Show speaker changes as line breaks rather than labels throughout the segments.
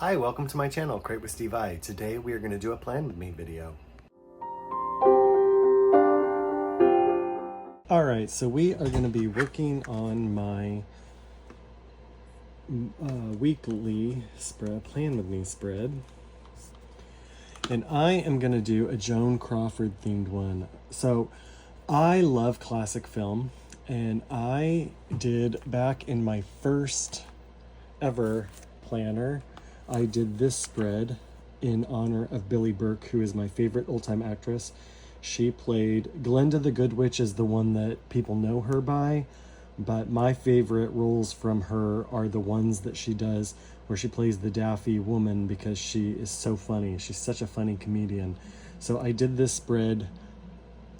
Hi, welcome to my channel, Crate with Steve I. Today we are going to do a plan with me video. Alright, so we are going to be working on my weekly spread, plan with me spread. And I am going to do a Joan Crawford themed one. So I love classic film, and I did back in my first ever planner, I did this spread in honor of Billie Burke, who is my favorite old-time actress. She played Glenda the Good Witch, is the one that people know her by, but my favorite roles from her are the ones that she does where she plays the daffy woman, because she is so funny. She's such a funny comedian. So I did this spread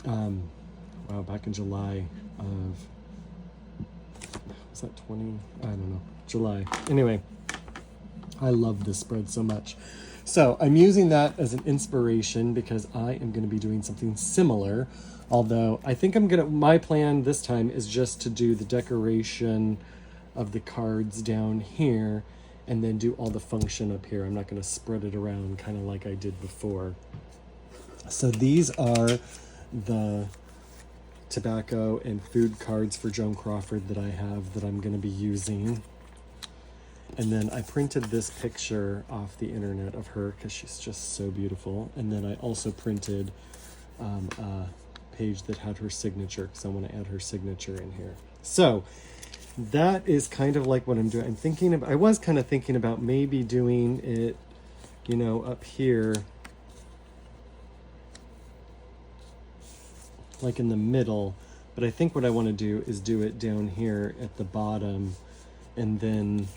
back in July of, was that 20? I don't know. July. Anyway, I love this spread so much. So I'm using that as an inspiration because I am going to be doing something similar. Although I think my plan this time is just to do the decoration of the cards down here and then do all the function up here. I'm not going to spread it around kind of like I did before. So these are the tobacco and food cards for Joan Crawford that I have that I'm going to be using. And then I printed this picture off the internet of her because she's just so beautiful. And then I also printed a page that had her signature because I want to add her signature in here. So that is kind of like what I'm doing. I was kind of thinking about maybe doing it, you know, up here, like in the middle. But I think what I want to do is do it down here at the bottom and then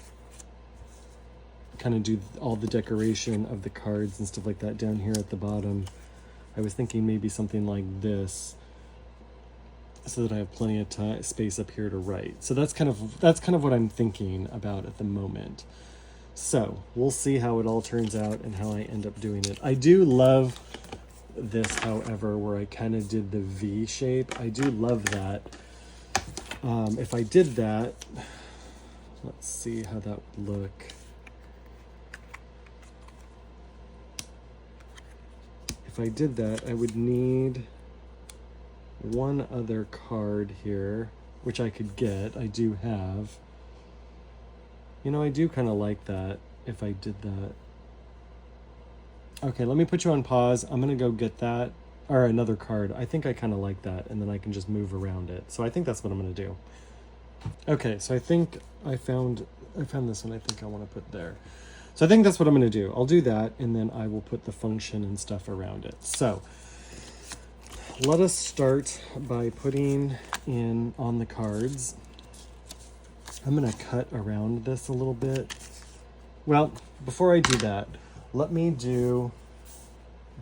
kind of do all the decoration of the cards and stuff like that down here at the bottom. I was thinking maybe something like this so that I have plenty of space up here to write. So that's kind of what I'm thinking about at the moment. So we'll see how it all turns out and how I end up doing it. I do love this, however, where I kind of did the V shape. I do love that. If I did that, let's see how that would look. If I did that, I would need one other card here, which I could get. I do have. You know, I do kind of like that if I did that. Okay, let me put you on pause. I'm going to go get that, or another card. I think I kind of like that, and then I can just move around it. So I think that's what I'm going to do. Okay, so I think I found this one I think I want to put there. So I think that's what I'm going to do. I'll do that, and then I will put the function and stuff around it. So let us start by putting in on the cards. I'm going to cut around this a little bit. Well, before I do that, let me do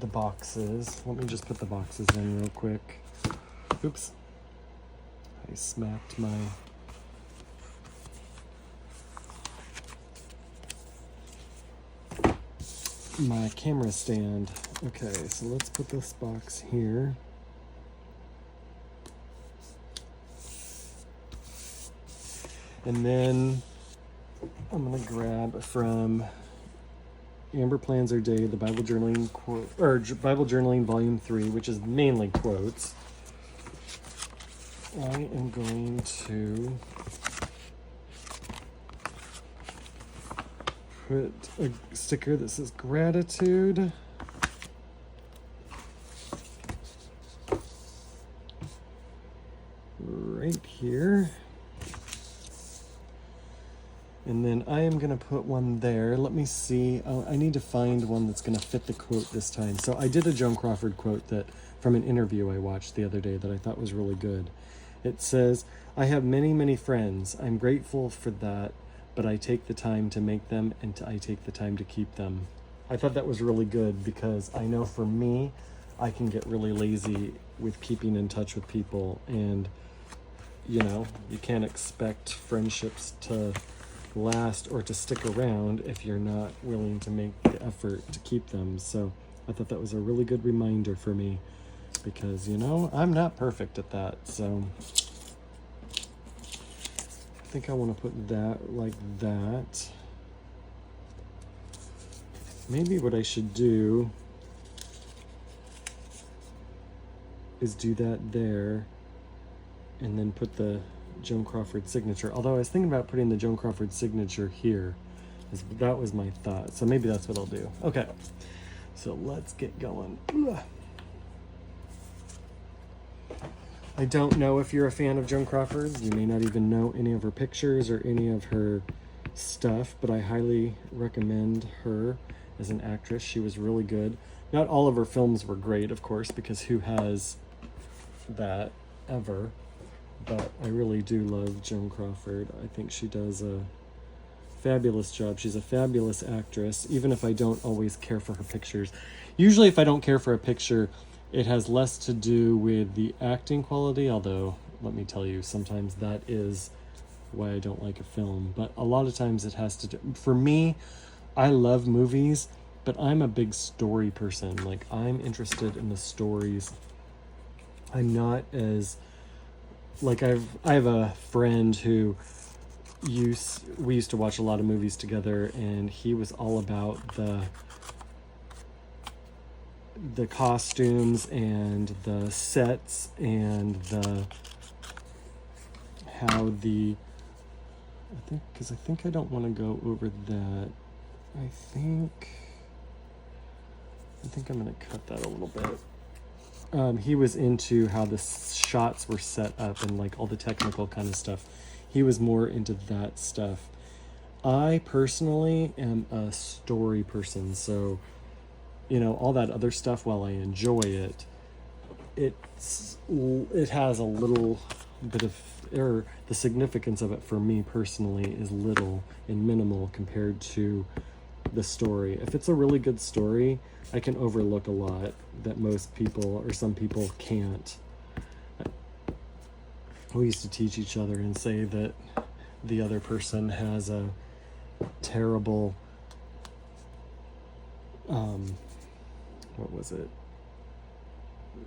the boxes. Let me just put the boxes in real quick. Oops. I smacked my camera stand. Okay, so let's put this box here. And then I'm gonna grab from Amber Plans Her Day, the Bible Journaling quote, or Bible Journaling Volume 3, which is mainly quotes. I am going to put a sticker that says gratitude. Right here. And then I am going to put one there. Let me see. Oh, I need to find one that's going to fit the quote this time. So I did a Joan Crawford quote that from an interview I watched the other day that I thought was really good. It says, "I have many, many friends. I'm grateful for that, but I take the time to make them, and I take the time to keep them." I thought that was really good because I know for me, I can get really lazy with keeping in touch with people. And, you know, you can't expect friendships to last or to stick around if you're not willing to make the effort to keep them. So I thought that was a really good reminder for me because, you know, I'm not perfect at that. So I think I want to put that like that. maybe what I should do is do that there and then put the Joan Crawford signature. Although I was thinking about putting the Joan Crawford signature here. That was my thought. So maybe that's what I'll do. Okay, so let's get going. Ugh. I don't know if you're a fan of Joan Crawford. You may not even know any of her pictures or any of her stuff, but I highly recommend her as an actress. She was really good. Not all of her films were great, of course, because who has that ever? But I really do love Joan Crawford. I think she does a fabulous job. She's a fabulous actress, even if I don't always care for her pictures. Usually if I don't care for a picture, it has less to do with the acting quality, although let me tell you, sometimes that is why I don't like a film. But a lot of times it has to do, for me, I love movies, but I'm a big story person. Like, I'm interested in the stories. I'm not as, like, I have a friend who we used to watch a lot of movies together, and he was all about the costumes and the sets and how I think I don't want to go over that. I think I'm going to cut that a little bit. He was into how the shots were set up and like all the technical kind of stuff. He was more into that stuff. I personally am a story person, so all that other stuff, while I enjoy it, it has a little bit of error. The significance of it for me personally is little and minimal compared to the story. If it's a really good story, I can overlook a lot that most people or some people can't. We used to teach each other and say that the other person has a terrible,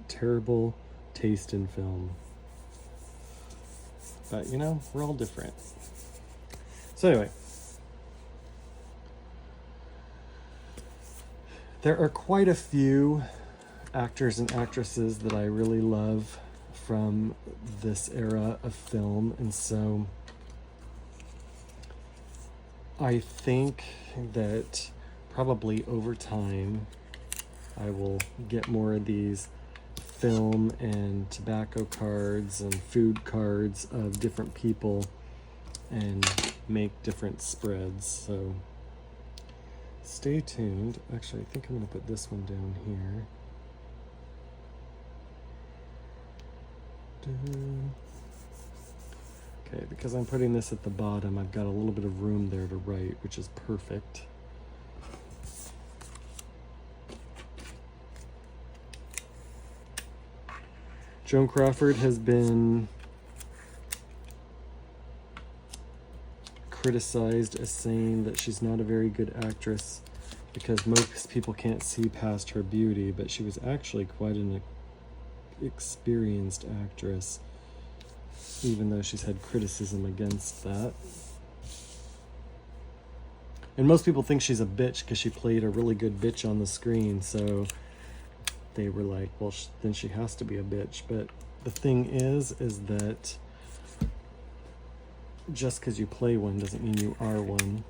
terrible taste in film. But, we're all different. So anyway, there are quite a few actors and actresses that I really love from this era of film, and so I think that probably over time I will get more of these film and tobacco cards and food cards of different people and make different spreads. So stay tuned. Actually, I think I'm going to put this one down here. Okay, because I'm putting this at the bottom, I've got a little bit of room there to write, which is perfect. Joan Crawford has been criticized as saying that she's not a very good actress because most people can't see past her beauty, but she was actually quite an experienced actress, even though she's had criticism against that. And most people think she's a bitch because she played a really good bitch on the screen, so they were like, well, then she has to be a bitch. But the thing is that just because you play one doesn't mean you are one.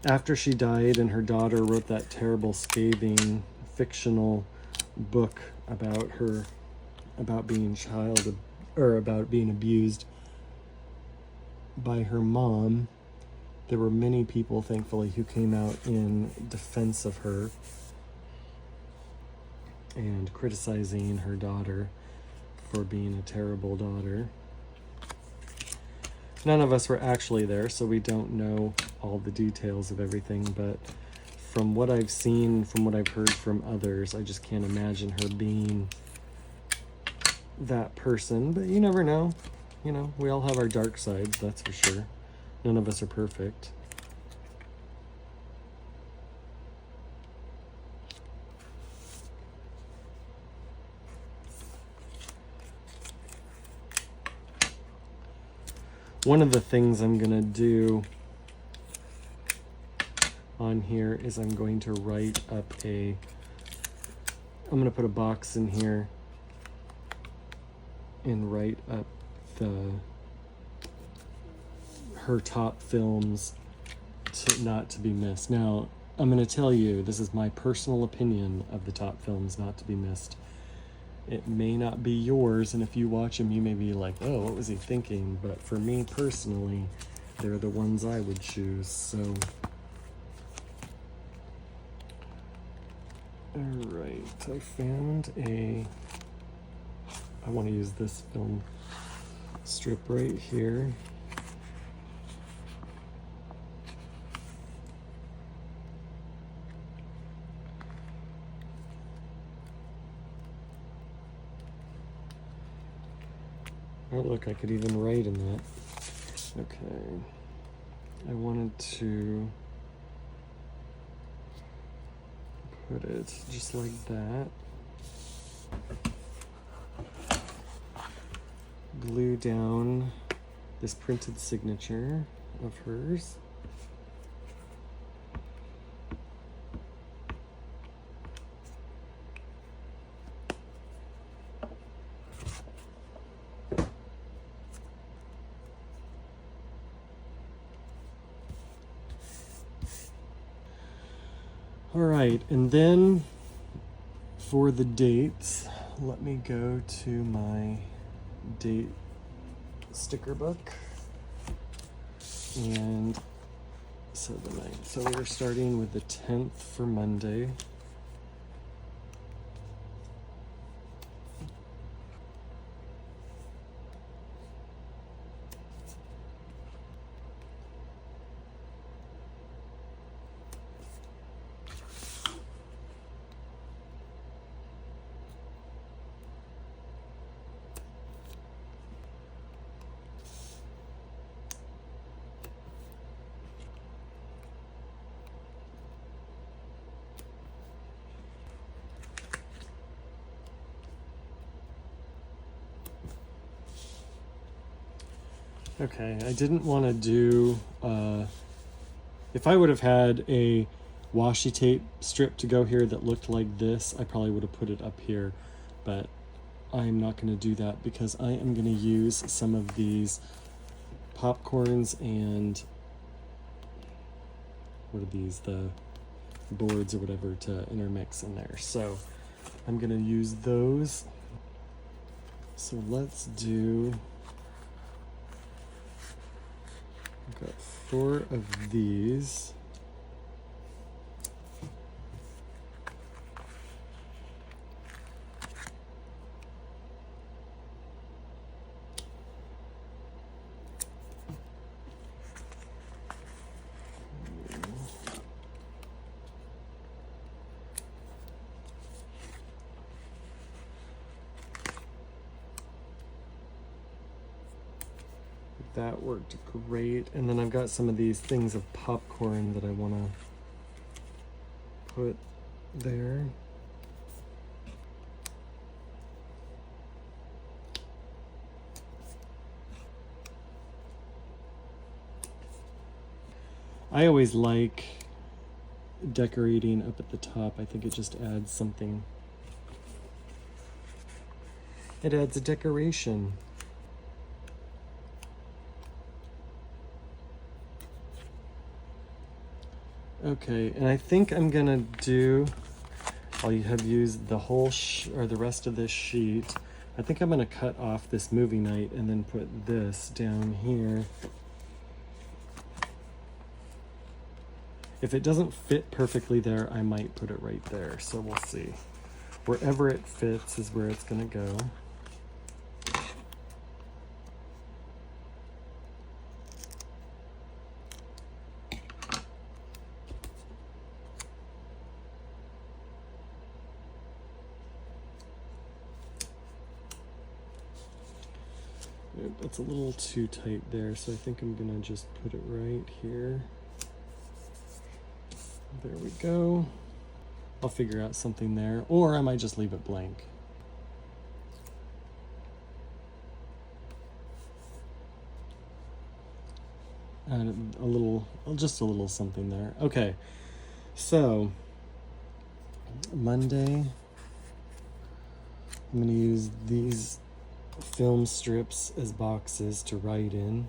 After she died and her daughter wrote that terrible, scathing, fictional book about being about being abused by her mom, there were many people, thankfully, who came out in defense of her and criticizing her daughter for being a terrible daughter. None of us were actually there, so we don't know all the details of everything, but from what I've seen, from what I've heard from others, I just can't imagine her being that person. But you never know. We all have our dark sides, that's for sure. None of us are perfect. One of the things I'm going to do on here is I'm going to write up I'm going to put a box in here and write up her top films not to be missed. Now, I'm going to tell you, this is my personal opinion of the top films not to be missed. It may not be yours, and if you watch them, you may be like, oh, what was he thinking? But for me personally, they're the ones I would choose. So, all right, I found I want to use this film strip right here. Oh, look, I could even write in that. Okay. I wanted to put it just like that. Glue down this printed signature of hers. All right, and then for the dates, let me go to my date sticker book. And so we're starting with the 10th for Monday. Okay, I didn't want to do, if I would have had a washi tape strip to go here that looked like this, I probably would have put it up here, but I'm not going to do that because I am going to use some of these popcorns and, what are these, the boards or whatever to intermix in there. So I'm going to use those. So let's do... I've got 4 of these. That worked great. And then I've got some of these things of popcorn that I want to put there. I always like decorating up at the top. I think it just adds something. It adds a decoration. Okay, and I think I'm gonna do, I'll have used the whole or the rest of this sheet. I think I'm gonna cut off this movie night and then put this down here. If it doesn't fit perfectly there, I might put it right there, so we'll see. Wherever it fits is where it's gonna go. It's a little too tight there, so I think I'm gonna just put it right here. There we go. I'll figure out something there, or I might just leave it blank. Add a little, just a little something there. Okay, So, Monday, I'm going to use these film strips as boxes to write in.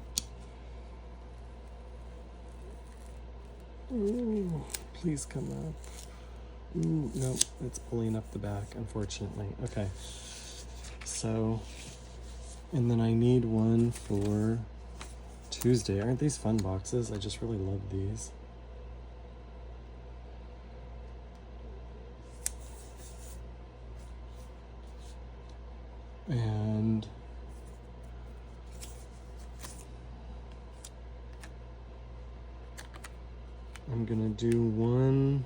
Ooh, please come up. Ooh, no, it's pulling up the back, unfortunately. Okay. So, and then I need one for Tuesday. Aren't these fun boxes? I just really love these. And I'm gonna do one.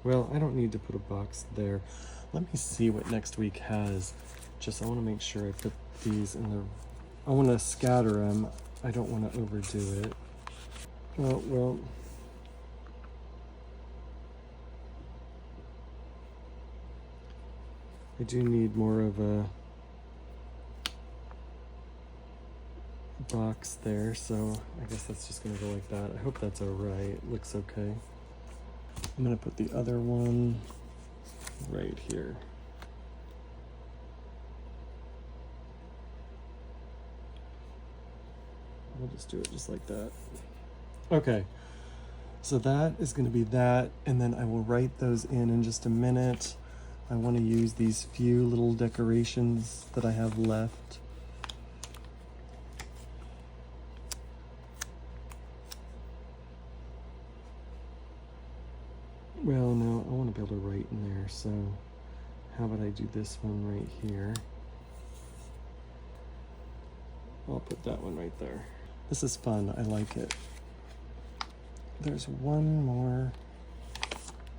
Well, I don't need to put a box there. Let me see what next week has. Just I want to make sure I put these in the. I want to scatter them. I don't want to overdo it. Oh, well. I do need more of a box there, so I guess that's just gonna go like that. I hope that's all right. Looks okay. I'm gonna put the other one right here. We'll just do it just like that. Okay, so that is gonna be that, and then I will write those in just a minute. I want to use these few little decorations that I have left. Well, no, I want to be able to write in there, so how about I do this one right here? I'll put that one right there. This is fun, I like it. There's one more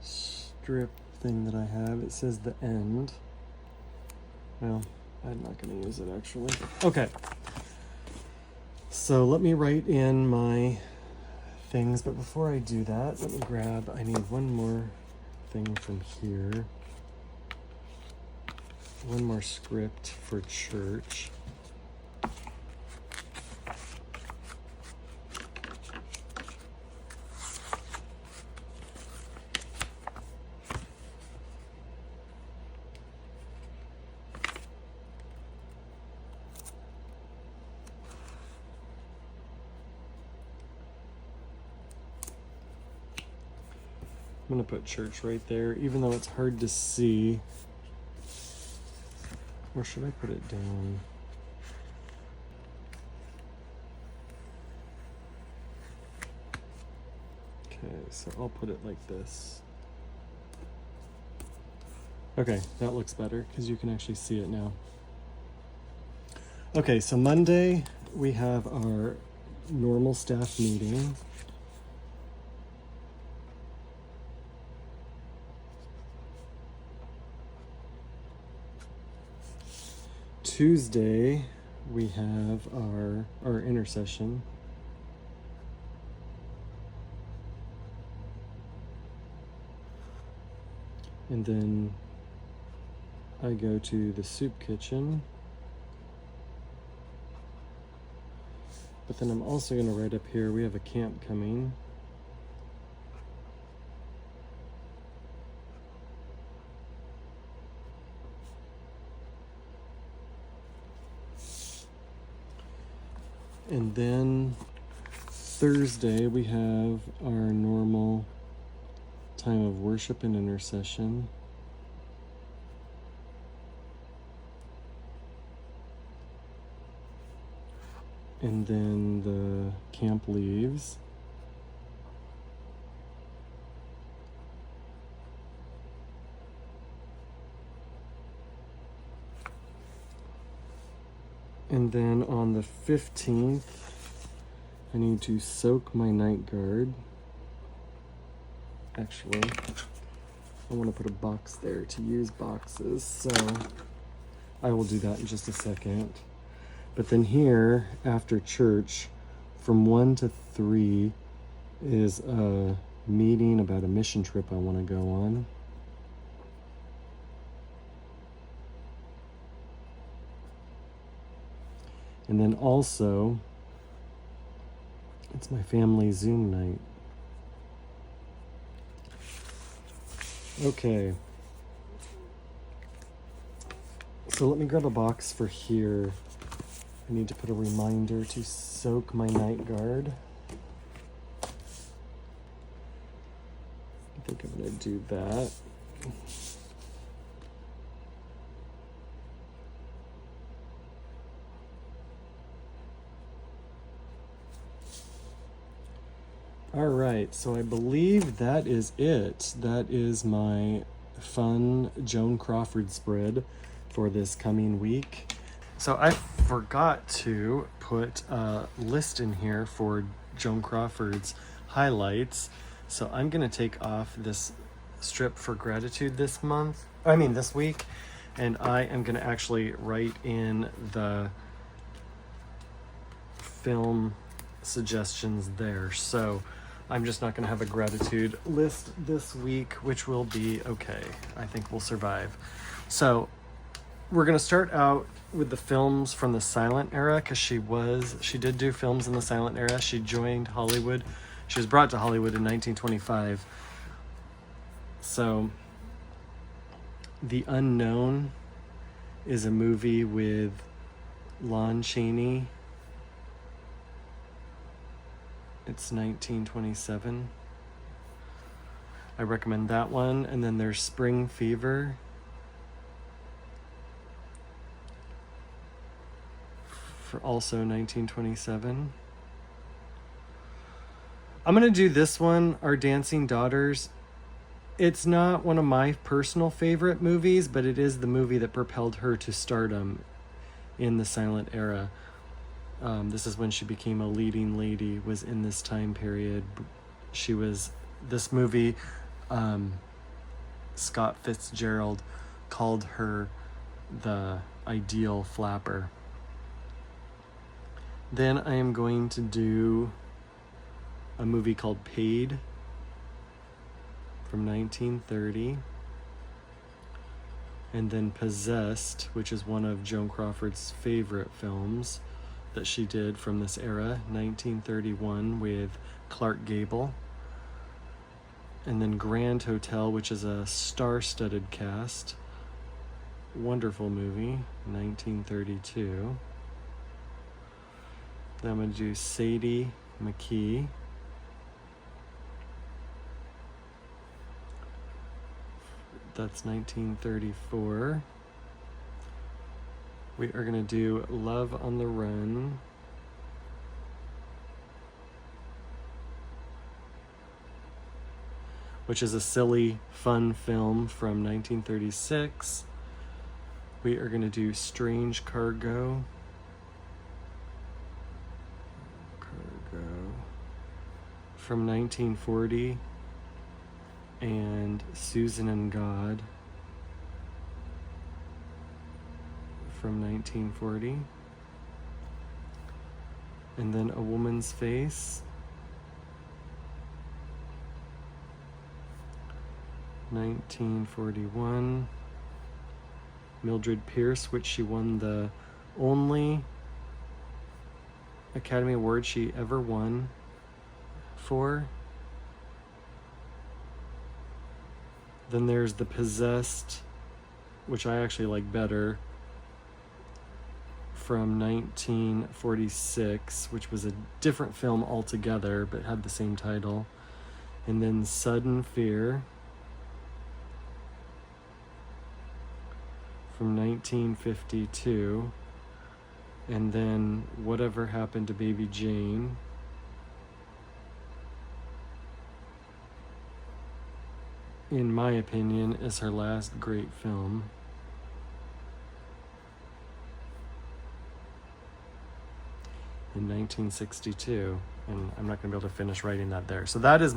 strip thing that I have. It says the end. Well, I'm not going to use it actually. Okay. So let me write in my things, but before I do that, let me grab, I need one more thing from here. One more script for church. I'm going to put church right there, even though it's hard to see. Or should I put it down? Okay, so I'll put it like this. Okay, that looks better because you can actually see it now. Okay, so Monday we have our normal staff meeting. Tuesday, we have our intercession. And then I go to the soup kitchen. But then I'm also going to write up here, we have a camp coming. And then Thursday we have our normal time of worship and intercession. And then the camp leaves. And then on the 15th, I need to soak my night guard. Actually, I want to put a box there to use boxes, so I will do that in just a second. But then here, after church, from 1 to 3 is a meeting about a mission trip I want to go on. And then also, it's my family Zoom night. Okay. So let me grab a box for here. I need to put a reminder to soak my night guard. I think I'm going to do that. All right, so I believe that is it. That is my fun Joan Crawford spread for this coming week. So I forgot to put a list in here for Joan Crawford's highlights. So I'm gonna take off this strip for gratitude this week, and I am gonna actually write in the film suggestions there. So I'm just not gonna have a gratitude list this week, which will be okay. I think we'll survive. So we're gonna start out with the films from the silent era, because she did do films in the silent era. She joined Hollywood. She was brought to Hollywood in 1925. So The Unknown is a movie with Lon Chaney. It's 1927. I recommend that one. And then there's Spring Fever. For also 1927. I'm going to do this one, Our Dancing Daughters. It's not one of my personal favorite movies, but it is the movie that propelled her to stardom in the silent era. This is when she became a leading lady, was in this time period. This movie, Scott Fitzgerald called her the ideal flapper. Then I am going to do a movie called Paid from 1930. And then Possessed, which is one of Joan Crawford's favorite films that she did from this era, 1931, with Clark Gable. And then Grand Hotel, which is a star-studded cast. Wonderful movie, 1932. Then I'm going to do Sadie McKee. That's 1934. We are going to do Love on the Run. Which is a silly, fun film from 1936. We are going to do Strange Cargo. From 1940. And Susan and God from 1940. And then A Woman's Face, 1941. Mildred Pierce, which she won the only Academy Award she ever won for. Then there's The Possessed, which I actually like better, from 1946, which was a different film altogether, but had the same title. And then Sudden Fear from 1952. And then Whatever Happened to Baby Jane, in my opinion, is her last great film. In 1962. And I'm not going to be able to finish writing that there. So that's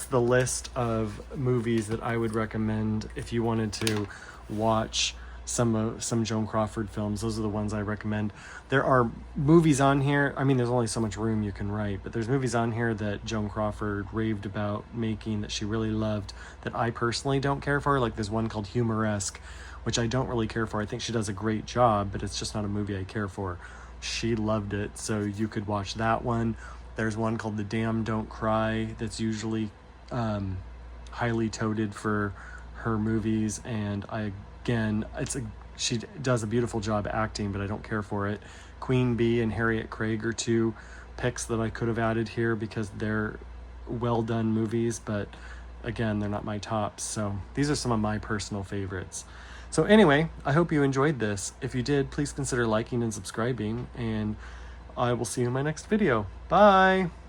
the list of movies that I would recommend if you wanted to watch some Joan Crawford films. Those are the ones I recommend. There are movies on here. I mean, there's only so much room you can write, but there's movies on here that Joan Crawford raved about making that she really loved that I personally don't care for. Like there's one called Humoresque, which I don't really care for. I think she does a great job, but it's just not a movie I care for. She loved it, so you could watch that one. There's one called The Damned Don't Cry that's usually highly touted for her movies, and she does a beautiful job acting, but I don't care for it. Queen Bee and Harriet Craig are two picks that I could have added here because they're well done movies, but again, they're not my tops. So these are some of my personal favorites. So anyway, I hope you enjoyed this. If you did, please consider liking and subscribing, and I will see you in my next video. Bye!